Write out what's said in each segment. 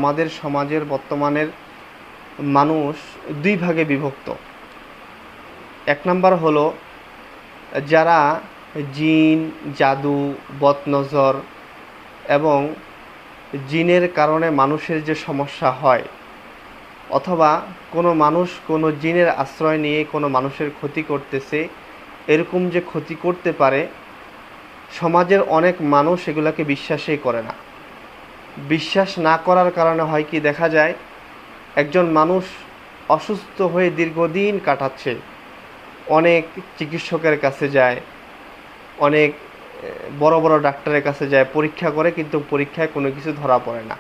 আমাদের সমাজের বর্তমানের মানুষ দুই ভাগে বিভক্ত। এক নাম্বার হলো যারা জিন, জাদু, বদনজর এবং জিনের কারণে মানুষের যে সমস্যা হয়, অথবা কোনো মানুষ কোনো জিনের আশ্রয় নিয়ে কোনো মানুষের ক্ষতি করতেছে, এরকম যে ক্ষতি করতে পারে, সমাজের অনেক মানুষ এগুলোকে বিশ্বাসই করে না। বিশ্বাস না করার কারণে হয় কি, দেখা যায় একজন মানুষ অসুস্থ হয়ে দীর্ঘদিন কাটাচ্ছে, অনেক চিকিৎসকের কাছে যায়, অনেক বড় বড় ডাক্তারের কাছে যায়, পরীক্ষা করে, কিন্তু পরীক্ষায় কোনো কিছু ধরা পড়ে না।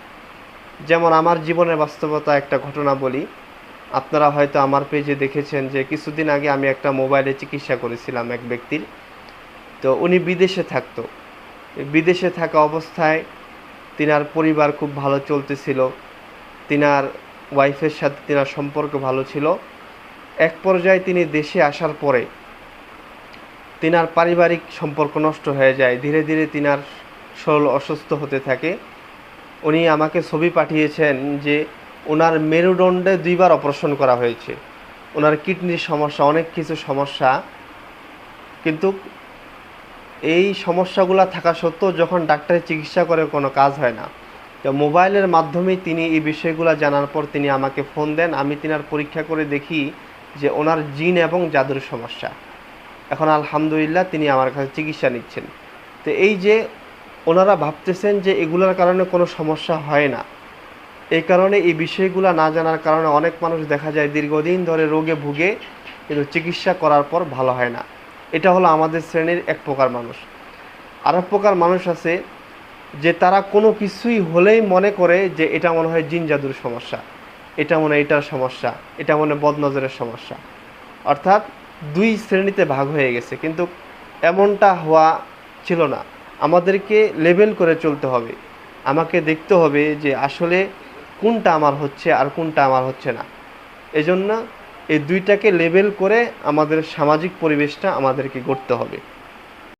যেমন আমার জীবনের বাস্তবতা একটা ঘটনা বলি। আপনারা হয়তো আমার পেজে দেখেছেন যে কিছুদিন আগে আমি একটা মোবাইলে চিকিৎসা করেছিলাম এক ব্যক্তির। তো উনি বিদেশে থাকতো। বিদেশে থাকা অবস্থায় তিনার পরিবার খুব ভালো চলতেছিল, তিনার ওয়াইফের সাথে তিনার সম্পর্ক ভালো ছিল। এক পর্যায়ে তিনি দেশে আসার পরে তিনার পারিবারিক সম্পর্ক নষ্ট হয়ে যায়। ধীরে ধীরে তিনার শরীর অসুস্থ হতে থাকে। উনি আমাকে ছবি পাঠিয়েছেন যে ওনার মেরুদণ্ডে 2বার অপারেশন করা হয়েছে, ওনার কিডনির সমস্যা, অনেক কিছু সমস্যা। কিন্তু এই সমস্যাগুলো থাকা সত্ত্বেও যখন ডাক্তারের চিকিৎসা করে কোনো কাজ হয় না। তো মোবাইলের মাধ্যমেই তিনি এই বিষয়গুলো জানার পর তিনি আমাকে ফোন দেন। আমি তিনার পরীক্ষা করে দেখি যে ওনার জিন এবং জাদুর সমস্যা। এখন আলহামদুলিল্লাহ তিনি আমার কাছে চিকিৎসা নিচ্ছেন। তো এই যে ওনারা ভাবতেছেন যে এগুলোর কারণে কোনো সমস্যা হয় না, এই কারণে এই বিষয়গুলো না জানার কারণে অনেক মানুষ দেখা যায় দীর্ঘদিন ধরে রোগে ভুগে, কিন্তু চিকিৎসা করার পর ভালো হয় না। এটা হলো আমাদের শ্রেণীর এক প্রকার মানুষ। আর এক প্রকার মানুষ আছে যে তারা কোনো কিছুই হলেই মনে করে যে এটা মনে হয় জিন জাদুর সমস্যা, এটা মনে হয় এটার সমস্যা, এটা মনে হয় বদনজরের সমস্যা। অর্থাৎ দুই শ্রেণীতে ভাগ হয়ে গেছে, কিন্তু এমনটা হওয়া ছিল না। আমাদেরকে লেবেল করে চলতে হবে। আমাকে দেখতে হবে যে আসলে কোনটা আমার হচ্ছে আর কোনটা আমার হচ্ছে না। এজন্য এই দুইটাকে লেবেল করে আমাদের সামাজিক পরিবেশটা আমাদেরকে গড়তে হবে।